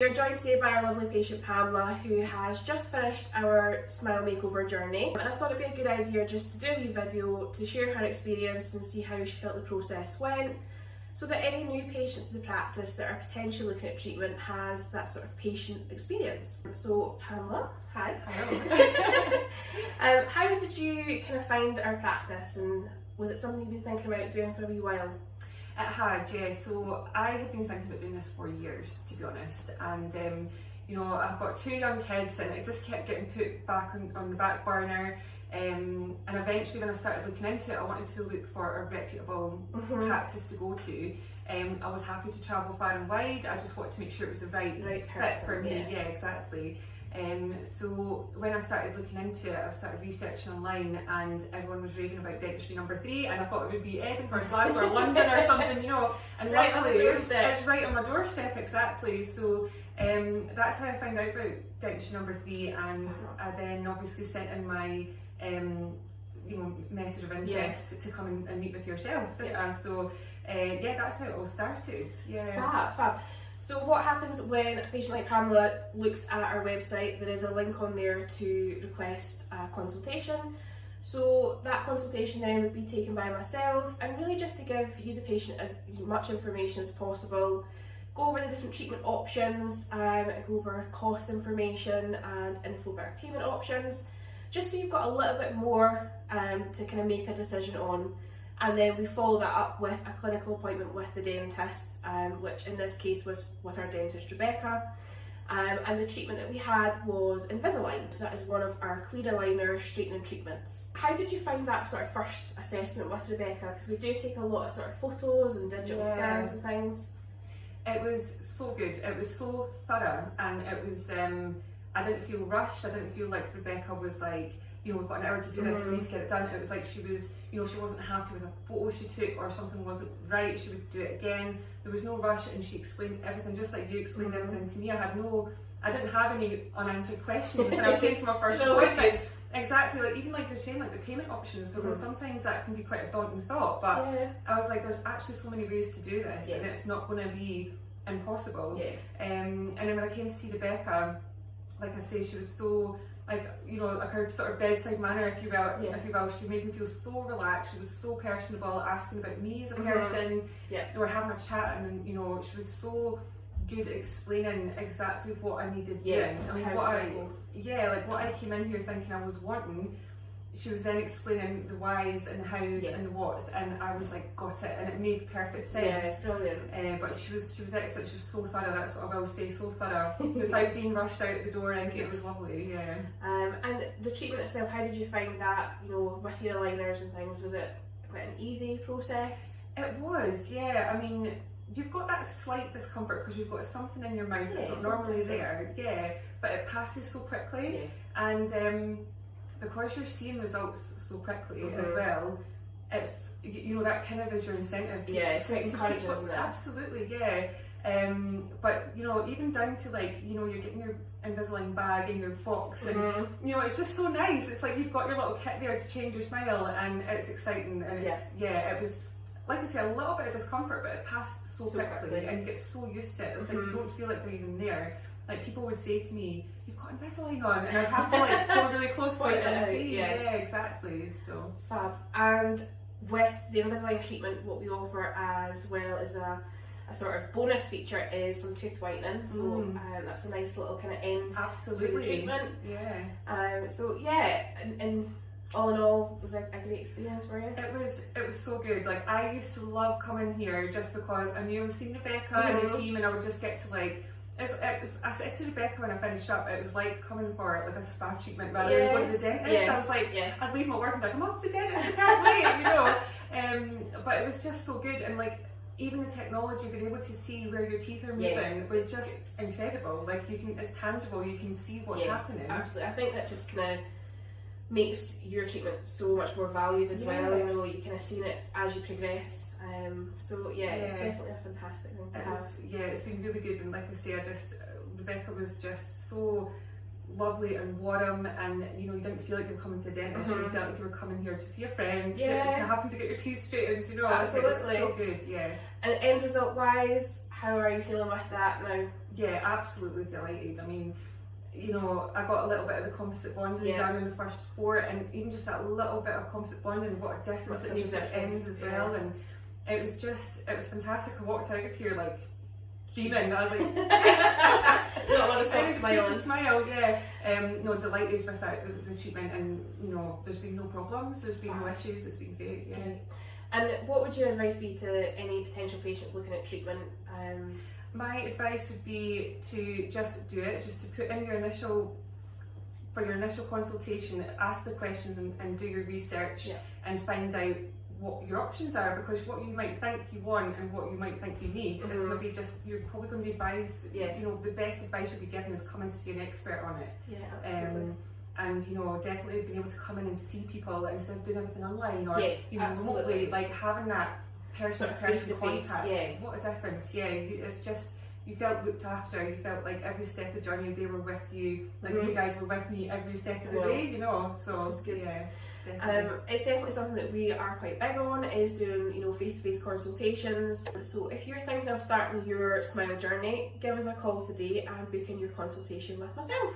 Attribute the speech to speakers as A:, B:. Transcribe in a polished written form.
A: are joined today by our lovely patient Pamela, who has just finished our smile makeover journey, and I thought it'd be a good idea just to do a wee video to share her experience and see how she felt the process went, so that any new patients to the practice that are potentially looking at treatment has that sort of patient experience. So Pamela, hi.
B: Hello.
A: How did you kind of find our practice, and was it something you've been thinking about doing for a wee while?
B: It had, yeah. So I had been thinking about doing this for years, to be honest, and you know, I've got 2 young kids and it just kept getting put back on the back burner, and eventually when I started looking into it, I wanted to look for a reputable practice to go to. I was happy to travel far and wide. I just wanted to make sure it was the right fit for me. Yeah, exactly. So when I started looking into it, I started researching online, and everyone was raving about Dentistry number 3, and I thought it would be Edinburgh, Glasgow or London or something, you know, and
A: right on the doorstep.
B: It's right on my doorstep, exactly. So that's how I found out about Dentistry number 3, and I then obviously sent in my you know, message of interest to come and meet with yourself. So yeah, that's how it all started. Yeah.
A: Fab. So what happens when a patient like Pamela looks at our website? There is a link on there to request a consultation. So that consultation then would be taken by myself, and really just to give you, the patient, as much information as possible, go over the different treatment options, go over cost information and info about our payment options, just so you've got a little bit more to kind of make a decision on. And then we follow that up with a clinical appointment with the dentist, which in this case was with our dentist Rebecca. And the treatment that we had was Invisalign. So that is one of our clear aligner straightening treatments. How did you find that sort of first assessment with Rebecca? Because we do take a lot of sort of photos and digital scans and things.
B: It was so good. It was so thorough, and it was, I didn't feel rushed. I didn't feel like Rebecca was like, you know, we've got an hour to do this, we need to get it done. It was like she was, you know, she wasn't happy with a photo she took, or something wasn't right, she would do it again. There was no rush, and she explained everything, just like you explained everything to me. I didn't have any unanswered questions when I came to my first appointment. Exactly, like even like you're saying, like the payment options, because sometimes that can be quite a daunting thought, but I was like, there's actually so many ways to do this, and it's not going to be impossible. And then when I came to see Rebecca, like I say, she was so, like, you know, like her sort of bedside manner, if you will, she made me feel so relaxed. She was so personable, asking about me as a person. We were having a chat, and you know, she was so good at explaining exactly what I needed doing. I mean, what I came in here thinking I was wanting, she was then explaining the whys and the hows and the whats, and I was like, got it, and it made perfect sense.
A: Brilliant.
B: But she was excellent. She was so thorough. That's what I will say, so thorough, without being rushed out the door. And it was lovely.
A: And the treatment itself, how did you find that? You know, with your aligners and things, was it quite an easy process?
B: It was, yeah. I mean, you've got that slight discomfort because you've got something in your mouth that's not normally there. But it passes so quickly, and because you're seeing results so quickly as well, it's, you know, that kind of is your incentive to
A: it's encouraging, isn't it?
B: Absolutely, but you know, even down to, like, you know, you're getting your Invisalign bag in your box, and you know, it's just so nice. It's like you've got your little kit there to change your smile, and it's exciting, and it's it was, like I say, a little bit of discomfort, but it passed so quickly, and you get so used to it. It's like you don't feel like they're even there. Like, people would say to me, "You've got Invisalign on," and I'd have to like go really close to it and see. Exactly. So
A: fab. And with the Invisalign treatment, what we offer as well as a sort of bonus feature is some tooth whitening. So that's a nice little kind of end to the treatment. And all in all, was it a great experience for you?
B: It was so good. Like, I used to love coming here just because I knew I was seeing Rebecca and the team, and I would just get to like. I said to Rebecca when I finished up, it was like coming for like a spa treatment rather than going to the dentist. I was like, I'd leave my work and be like, I'm off to the dentist, I can't wait, you know. But it was just so good, and like even the technology, being able to see where your teeth are moving was just incredible. Like, it's tangible, you can see what's happening.
A: Absolutely, I think that just kind of makes your treatment so much more valued as well. You know, you kind of seen it as you progress. It's definitely a fantastic thing to have.
B: It's been really good, and like I say, Rebecca was just so lovely and warm, and you know, you didn't feel like you were coming to a dentist, you felt like you were coming here to see a friend, to happen to get your teeth straightened, you know.
A: Absolutely.
B: It was so good,
A: And end result wise, how are you feeling with that now?
B: Yeah, absolutely delighted. I mean, you know, I got a little bit of the composite bonding done in the first 4, and even just that little bit of composite bonding, what a difference it makes at ends as well. And it was fantastic. I walked out of here like beaming. I was like,
A: not want to stop smiling.
B: To smile, yeah. No, delighted with that, the treatment, and you know, there's been no problems, there's been no issues, it's been great. Yeah.
A: And what would your advice be to any potential patients looking at treatment?
B: My advice would be to just do it, just to put in your initial consultation, ask the questions and do your research and find out what your options are, because what you might think you want and what you might think you need is maybe just, you're probably going to be advised, you know, the best advice you'll be given is come and see an expert on it.
A: Yeah, absolutely.
B: And you know, definitely being able to come in and see people instead of doing everything online or you know, remotely, like having that person-to-person contact. What a difference! Yeah, it's just, you felt looked after. You felt like every step of the journey they were with you. Like you guys were with me every step of the way. You know, so it's good. Yeah. Definitely.
A: It's definitely something that we are quite big on, is doing, you know, face-to-face consultations. So if you're thinking of starting your smile journey, give us a call today and book in your consultation with myself.